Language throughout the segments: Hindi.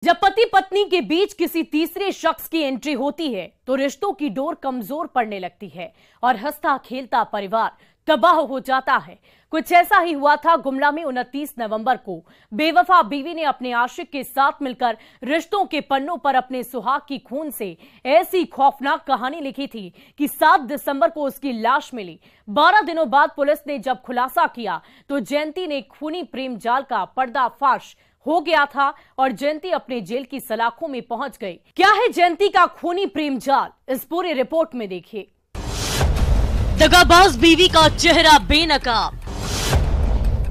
जब पति पत्नी के बीच किसी तीसरे शख्स की एंट्री होती है तो रिश्तों की डोर कमजोर पड़ने लगती है और हंसता खेलता परिवार तबाह हो जाता है। कुछ ऐसा ही हुआ था गुमला में 29 नवंबर को। बेवफा बीवी ने अपने आशिक के साथ मिलकर रिश्तों के पन्नों पर अपने सुहाग की खून से ऐसी खौफनाक कहानी लिखी थी कि 7 दिसंबर को उसकी लाश मिली। 12 दिनों बाद पुलिस ने जब खुलासा किया तो जयंती ने खूनी प्रेम जाल का पर्दाफाश हो गया था और जयंती अपने जेल की सलाखों में पहुंच गई। क्या है जयंती का खूनी प्रेम जाल, इस पूरी रिपोर्ट में देखिए। दगाबाज बीवी का चेहरा बेनकाब,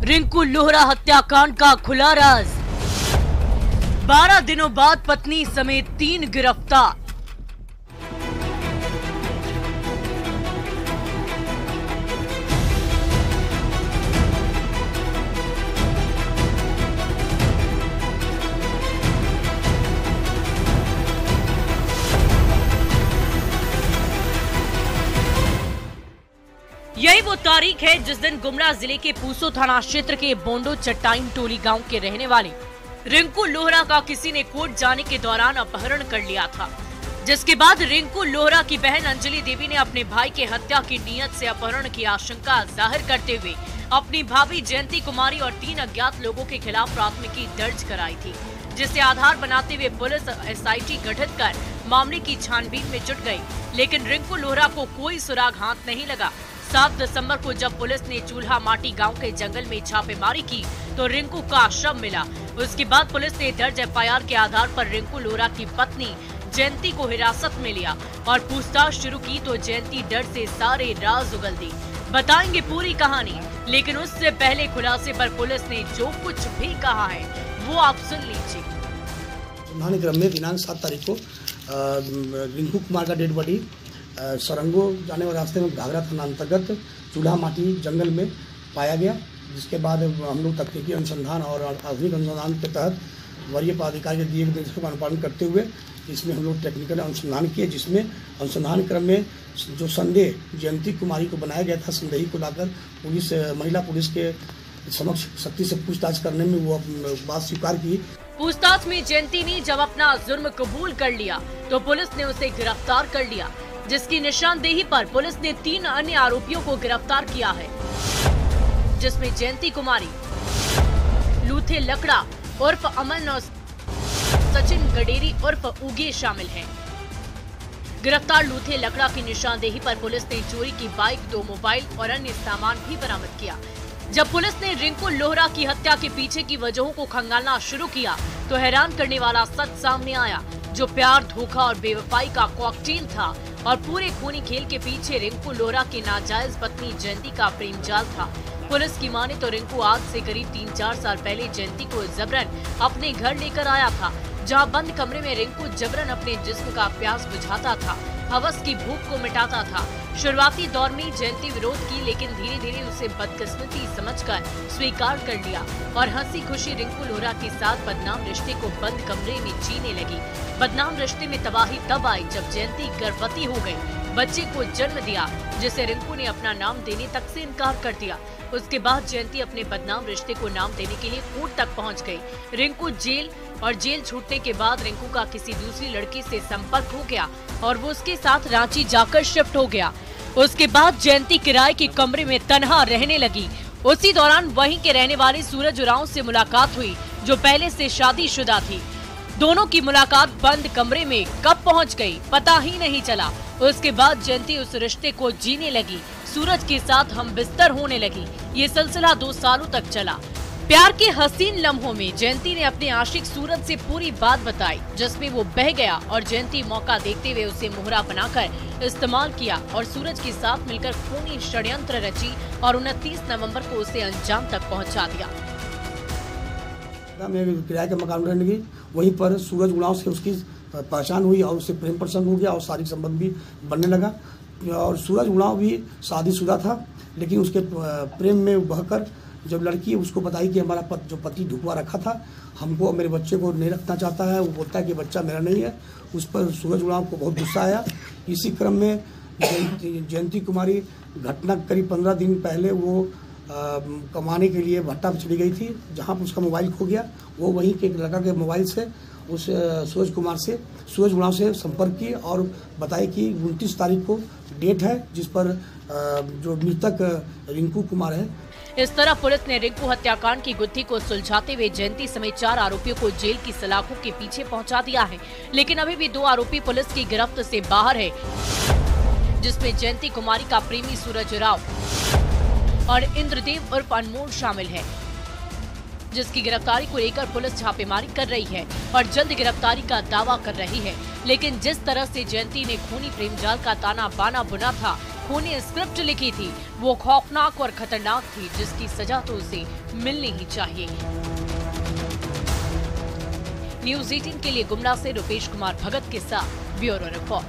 रिंकू लोहरा हत्याकांड का खुला राज। 12 दिनों बाद पत्नी समेत 3 गिरफ्तार। यही वो तारीख है जिस दिन गुमला जिले के पूसो थाना क्षेत्र के बोंडो चट्टाइन टोली गांव के रहने वाले रिंकू लोहरा का किसी ने कोर्ट जाने के दौरान अपहरण कर लिया था, जिसके बाद रिंकू लोहरा की बहन अंजलि देवी ने अपने भाई के हत्या की नीयत से अपहरण की आशंका जाहिर करते हुए अपनी भाभी जयंती कुमारी और 3 अज्ञात लोगों के खिलाफ प्राथमिकी दर्ज कराई थी, जिसे आधार बनाते हुए पुलिस SIT गठित कर मामले की छानबीन में जुट गई। लेकिन रिंकू लोहरा को कोई सुराग हाथ नहीं लगा। 7 दिसंबर को जब पुलिस ने चूल्हा माटी गांव के जंगल में छापेमारी की तो रिंकू का शव मिला। उसके बाद पुलिस ने दर्ज FIR के आधार पर रिंकू लोहरा की पत्नी जयंती को हिरासत में लिया और पूछताछ शुरू की तो जयंती डर से सारे राज उगल दी। बताएंगे पूरी कहानी, लेकिन उससे पहले खुलासे पर पुलिस ने जो कुछ भी कहा है वो आप सुन लीजिए। क्रम में दिनांक 7 तारीख को रिंकू कुमार का डेड बॉडी सरंगो जाने वाले रास्ते में घाघरा थाना अंतर्गत चूल्हा माटी जंगल में पाया गया, जिसके बाद हम लोग तकनीकी अनुसंधान और आधुनिक अनुसंधान के तहत वरीय पदाधिकारी के दिए निर्देशों का अनुपालन करते हुए इसमें हम लोग टेक्निकल अनुसंधान किए, जिसमें अनुसंधान क्रम में जो संदेह जयंती कुमारी को बनाया गया था, संदेही को लाकर महिला पुलिस के समक्ष सख्ती से पूछताछ करने में वो बात स्वीकार की। पूछताछ में जयंती ने जब अपना जुर्म कबूल कर लिया तो पुलिस ने उसे गिरफ्तार कर लिया, जिसकी निशानदेही पर पुलिस ने 3 अन्य आरोपियों को गिरफ्तार किया है, जिसमें जयंती कुमारी, लूथे लकड़ा उर्फ अमन और सचिन गडेरी उर्फ उगे शामिल हैं। गिरफ्तार लूथे लकड़ा की निशानदेही पर पुलिस ने चोरी की बाइक, 2 मोबाइल और अन्य सामान भी बरामद किया। जब पुलिस ने रिंकू लोहरा की हत्या के पीछे की वजहों को खंगालना शुरू किया तो हैरान करने वाला सच सामने आया, जो प्यार, धोखा और बेवफाई का कॉकटेल था और पूरे खूनी खेल के पीछे रिंकू लोहरा की नाजायज पत्नी जयंती का प्रेम जाल था। पुलिस की माने तो रिंकू आज से करीब 3-4 साल पहले जयंती को जबरन अपने घर लेकर आया था, जहां बंद कमरे में रिंकू जबरन अपने जिस्म का प्यास बुझाता था, हवस की भूख को मिटाता था। शुरुआती दौर में जयंती विरोध की, लेकिन धीरे धीरे उसे बदकिस्मती समझकर स्वीकार कर लिया और हंसी खुशी रिंकू लोहरा के साथ बदनाम रिश्ते को बंद कमरे में जीने लगी। बदनाम रिश्ते में तबाही तब आई जब जयंती गर्भवती हो गई, बच्चे को जन्म दिया, जिसे रिंकू ने अपना नाम देने तक से इनकार कर दिया। उसके बाद जयंती अपने बदनाम रिश्ते को नाम देने के लिए कोर्ट तक पहुंच गई। रिंकू जेल और जेल छूटने के बाद रिंकू का किसी दूसरी लड़की से संपर्क हो गया और वो उसके साथ रांची जाकर शिफ्ट हो गया। उसके बाद जयंती किराए के कमरे में तन्हा रहने लगी। उसी दौरान वहीं के रहने वाले सूरज उरांव से मुलाकात हुई, जो पहले से शादीशुदा थी। दोनों की मुलाकात बंद कमरे में कब पहुंच गई पता ही नहीं चला। उसके बाद जयंती उस रिश्ते को जीने लगी, सूरज के साथ हम बिस्तर होने लगी। ये सिलसिला 2 सालों तक चला। प्यार के हसीन लम्हों में जयंती ने अपने आशिक सूरज से पूरी बात बताई, जिसमें वो बह गया और जयंती मौका देखते हुए उसे मोहरा बनाकर इस्तेमाल किया और सूरज के साथ मिलकर खूनी षड्यंत्र रची और 29 नवंबर को उसे अंजाम तक पहुंचा दिया। मैं किराए के मकान रहने लगी, वहीं पर सूरज उरांव से उसकी पहचान हुई और उससे प्रेम प्रसंग हो गया और शारीरिक संबंध भी बनने लगा। और सूरज उरांव भी शादीशुदा था, लेकिन उसके प्रेम में बहकर जब लड़की उसको बताई कि हमारा जो पति ढुकवा रखा था, हमको मेरे बच्चे को नहीं रखना चाहता है, वो बोलता है कि बच्चा मेरा नहीं है, उस पर सूरज उरांव को बहुत गुस्सा आया। इसी क्रम में जयंती कुमारी घटना करीब 15 दिन पहले वो कमाने के लिए भट्टा पर चली गई थी, जहाँ पर उसका मोबाइल खो गया। वो वहीं के एक लड़का के मोबाइल से उस सूरज गुणाव से संपर्क की और बताई कि 29 तारीख को डेट है जिस पर जो मृतक रिंकू कुमार है। इस तरह पुलिस ने रिंकू हत्याकांड की गुत्थी को सुलझाते हुए जयंती समेत 4 आरोपियों को जेल की सलाखों के पीछे पहुंचा दिया है, लेकिन अभी भी 2 आरोपी पुलिस की गिरफ्त से बाहर है, जिसमें जयंती कुमारी का प्रेमी सूरज राव और इंद्रदेव उर्फ अनमोल शामिल है, जिसकी गिरफ्तारी को लेकर पुलिस छापेमारी कर रही है और जल्द गिरफ्तारी का दावा कर रही है। लेकिन जिस तरह से जयंती ने खूनी प्रेमजाल का ताना बाना बुना था, खूनी स्क्रिप्ट लिखी थी, वो खौफनाक और खतरनाक थी, जिसकी सजा तो उसे मिलनी ही चाहिए। न्यूज़ 18 के लिए गुमला से रुपेश कुमार भगत के साथ ब्यूरो रिपोर्ट।